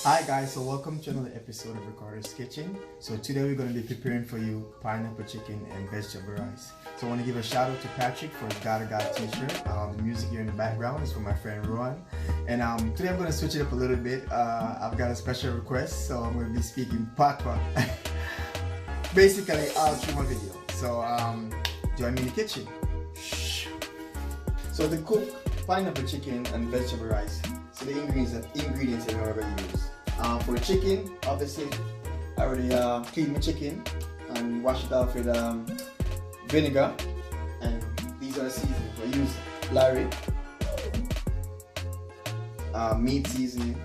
Hi guys, so welcome to another episode of Ricardo's Kitchen. So today we're going to be preparing for you pineapple chicken and vegetable rice. So I want to give a shout out to Patrick for his God t-shirt. The music here in the background is from my friend Rowan. And today I'm going to switch it up a little bit. I've got a special request, so I'm going to be speaking Patois. Basically all through my video. So join me in the kitchen. Shh. So to cook pineapple chicken and vegetable rice, so the ingredients that I'm going to use. For the chicken, obviously, I already cleaned my chicken and washed it off with vinegar. And these are the seasonings. I use Larry, meat seasoning,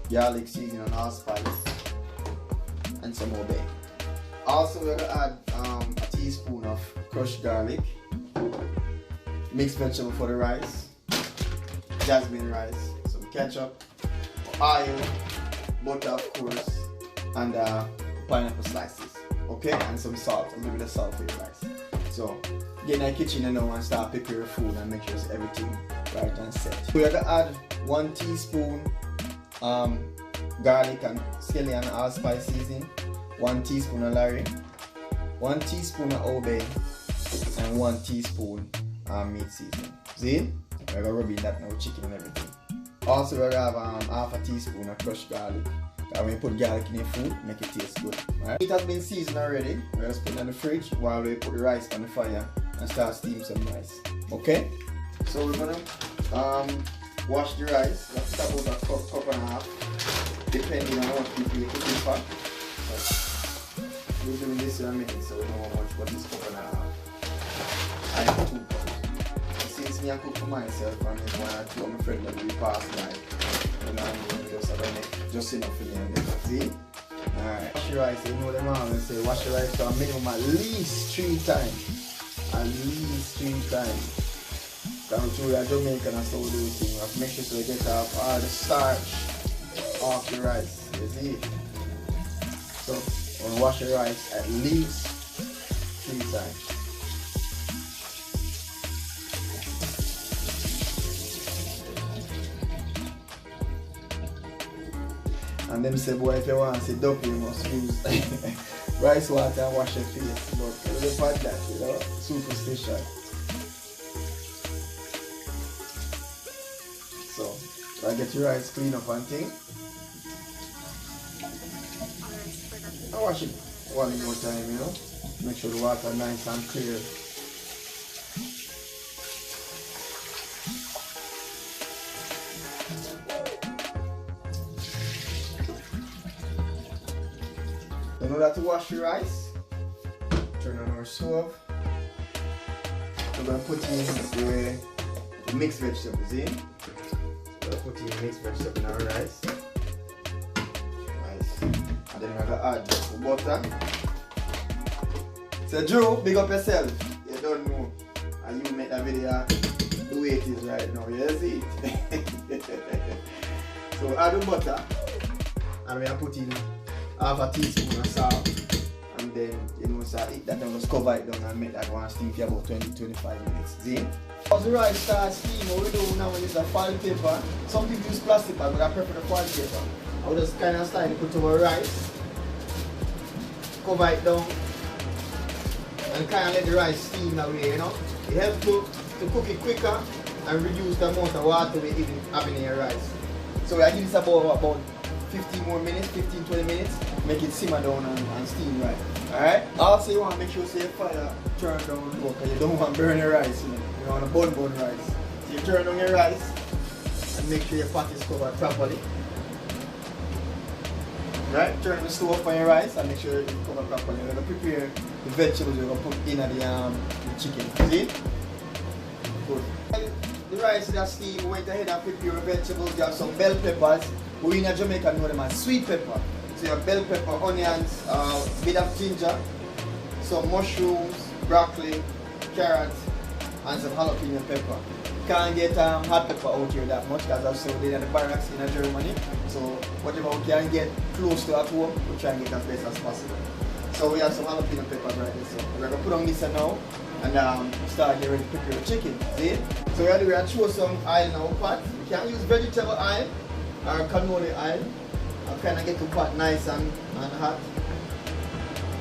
garlic seasoning, and allspice, and some more bacon. Also, we're going to add a teaspoon of crushed garlic, mixed vegetable for the rice, jasmine rice, some ketchup, oil, butter of course, and pineapple slices, okay, and some salt, a little bit of salt for your rice. So get in the kitchen now and start preparing food and make sure everything right and set. We're going to add 1 teaspoon garlic and scallion and allspice seasoning, 1 teaspoon of Larry, 1 teaspoon of Old Bay, and 1 teaspoon meat seasoning. See? We're going to rub in that now, chicken and everything. Also, we're going to have half a teaspoon of crushed garlic. When you put garlic in your food, make it taste good. Right? It has been seasoned already. We're just putting it in the fridge while we put the rice on the fire and start steaming some rice. Okay? So we're going to wash the rice. That's about a cup and a half, depending on how much people you're cooking for. But we're doing this in a minute, so we know how much, but this cup and a half. I have 2 cups. Since me I cook for myself and if one or two of my friends that we pass by, you know, I'm just have to make just enough for me and then see? Alright. Wash your rice, you know them always say wash your rice for a minimum at least 3 times. At least 3 times. Because we are Jamaican and so we do things. We have to make sure so we get off all the starch off the rice. You see? So we'll wash your rice at least 3 times. And them say, boy, if you want to see dumpling, you must use rice water and wash your face. But they put that, you know, superstition. So I get your rice clean up and thing. I wash it 1 more time, you know. Make sure the water is nice and clear. In order to wash your rice, turn on our stove. We're going to put in the mixed vegetables in. We're going to put in mixed vegetables in our rice. Nice. And then we're going to add the butter. So Drew, big up yourself. You don't know. And you make that video the way it is right now. You see it? So add the butter. And we're going to put in half a teaspoon of salt, and then you know, so that and just cover it down and make that one steam for about 20-25 minutes. See? As the rice starts steaming, what we do now is a foil paper. Some people use plastic bag, but I prefer the foil paper. I will just kind of start to put over rice, cover it down, and kind of let the rice steam that way, you know. It helps to cook it quicker and reduce the amount of water we even have in your rice. So I give this about 15 more minutes, 15-20 minutes, make it simmer down and steam right. Alright? Also you want to make sure your fire turn down low because you don't want to burn your rice, you know. You want to burn rice. So you turn down your rice and make sure your pot is covered properly. Right? Turn the stove up on your rice and make sure it's covered properly. You're going to prepare the vegetables you're going to put in the chicken. See? Good. The rice that steam, went ahead and prepare your vegetables. You have some bell peppers. We in Jamaica know them as sweet pepper. So you have bell pepper, onions, bit of ginger, some mushrooms, broccoli, carrots, and some jalapeno pepper. Can't get hot pepper out here that much because I've sold it in the barracks in Germany. So whatever we can get close to at home, we try and get as best as possible. So we have some jalapeno peppers right there. So we're going to put on this now and start getting ready to prepare the chicken. See? So we're going to throw some oil in our pot. We can use vegetable oil or cannoli oil. I'll kind of get the pot nice and hot.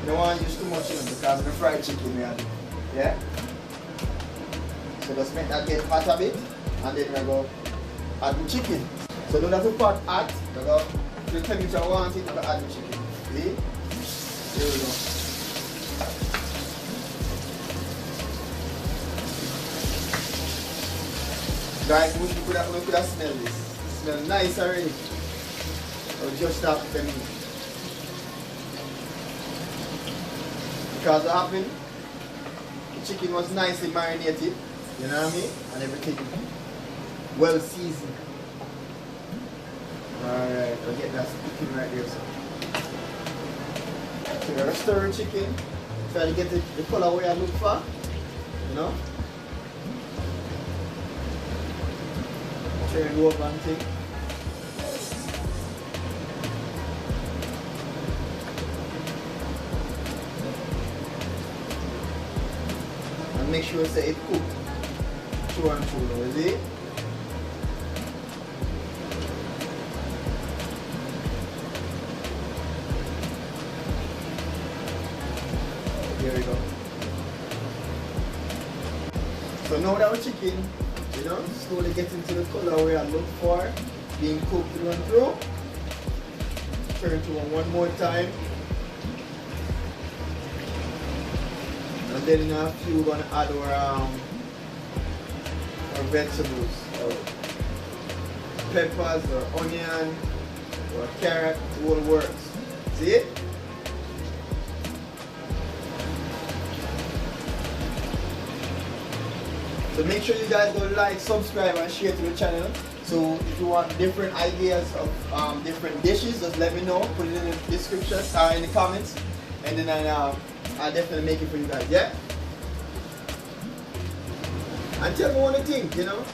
You don't want to use too much in because of the fried chicken we have. Yeah? So just make that get hot a bit and then we go add the chicken. So don't have the pot hot, we go to the temperature I want it, we go add the chicken. See? Here we go. Guys, we could have smelled this. It smells nice already. So just start with the meat. Because what happened, the chicken was nicely marinated, you know what I mean? And everything well seasoned. Alright, I'll get that chicken right there. So we're gonna stir the chicken, try to get the color where I look for, you know? Turn it over and thing. And make sure say it cooked through and through, is it? Here we go. So now that our chicken, you know, slowly getting to the color we are looking for, being cooked through and through. Turn to one more time. And then in a few we're gonna add our vegetables, or peppers, or onion, or carrot, it all works. See it? So make sure you guys go like, subscribe, and share to the channel. So if you want different ideas of different dishes, just let me know. Put it in the description or in the comments, and then I'll definitely make it for you guys. Yeah. And tell me what you think. You know,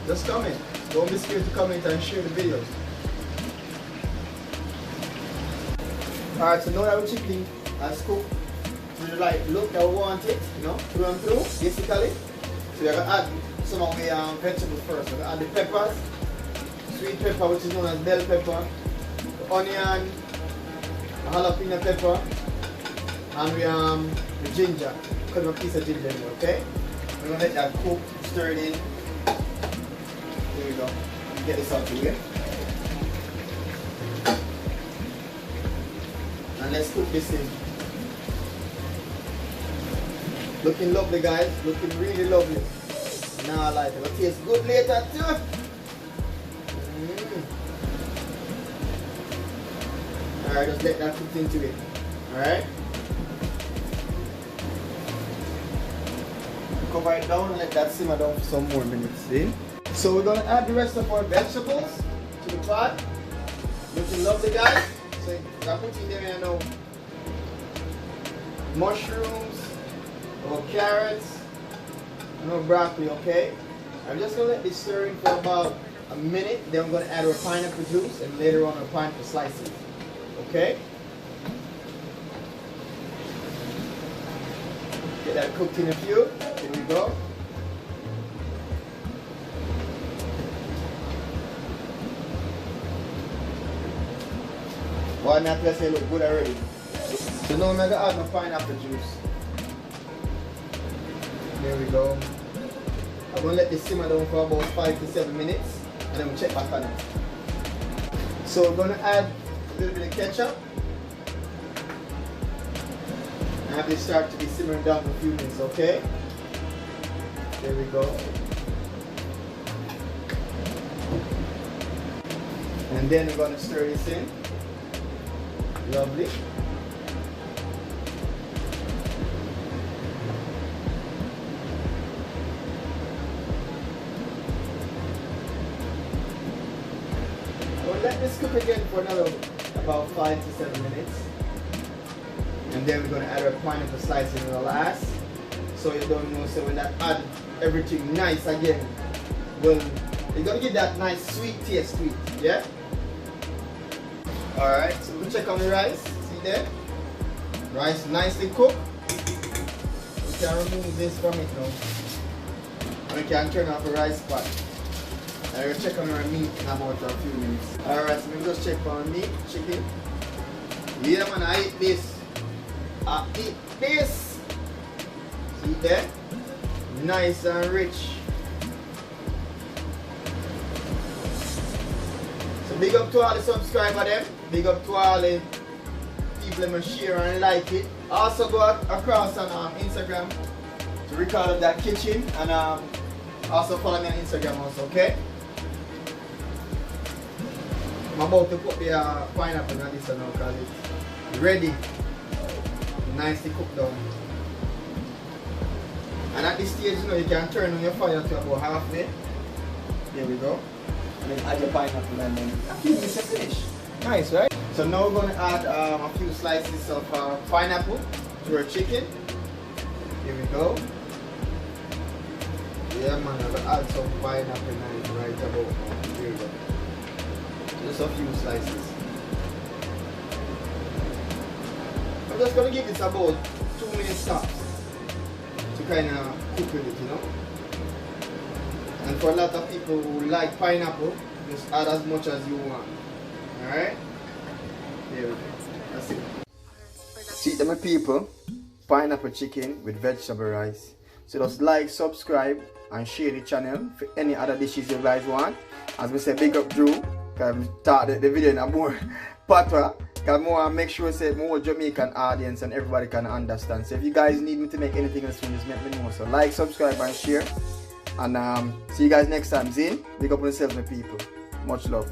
just comment. Don't be scared to comment and share the videos. All right. So now that our chicken has cooked to the right look that we want it, you know, through and through, basically. So we're gonna add some of the vegetables first. We're gonna add the peppers, sweet pepper, which is known as bell pepper, the onion, the jalapeno pepper, and the ginger. Cut a piece of ginger in there, okay? We're gonna let that cook, stir it in. Here we go. Get this out of here. And let's cook this in. Looking lovely, guys. Looking really lovely. Now I like it. It'll taste good later too. Alright, just let that cook into it. Alright. Cover it down and let that simmer down for some more minutes. See? So we're gonna add the rest of our vegetables to the pot. Looking lovely, guys. So I'm putting them in now. Mushrooms. Or carrots, no broccoli, okay? I'm just gonna let this stir in for about a minute, then I'm gonna add our pineapple juice and later on our pineapple slices, okay? Get that cooked in a few, here we go. Well, now let's say look good already. So now I'm gonna add my pineapple juice. There we go. I'm going to let this simmer down for about 5 to 7 minutes and then we'll check back on it. So we're going to add a little bit of ketchup and have this start to be simmering down for a few minutes, okay? There we go. And then we're going to stir this in. Lovely. Let this cook again for another about 5 to 7 minutes. And then we're going to add our pineapple slices in the last. So you don't know, so when that add everything nice again, well, you're going to get that nice sweet taste to it, yeah? Alright, so we'll check on the rice. See there? Rice nicely cooked. We can remove this from it now. And we can turn off the rice pot. I'm going to check on our meat in about a few minutes. Alright, so we just check on meat, chicken. Yeah man, I eat this. I eat this. See there? Nice and rich. So big up to all the subscribers them. Big up to all the people that share and like it. Also go across on Instagram to record of that kitchen, and also follow me on Instagram also, okay? I'm about to put the pineapple on this now because it's ready. Nicely cooked down. And at this stage, you know, you can turn on your fire to about halfway. There we go. And then add your pineapple and then a few minutes to finish. Nice, right? So now we're going to add a few slices of pineapple to our chicken. Here we go. Yeah man, I'm going to add some pineapple right about now. Here we go. Just a few slices. I'm just going to give this about 2 minutes tops to kind of cook with it, you know. And for a lot of people who like pineapple, just add as much as you want. Alright? There we go. That's it. See them people, pineapple chicken with vegetable rice. So just like, subscribe and share the channel for any other dishes you guys want. As we say, big up Drew, because we thought the video in a more patois. Because more make sure say more Jamaican audience and everybody can understand. So if you guys need me to make anything else, just let me know. So like, subscribe and share. And see you guys next time. Zin, big up on yourself, my people. Much love.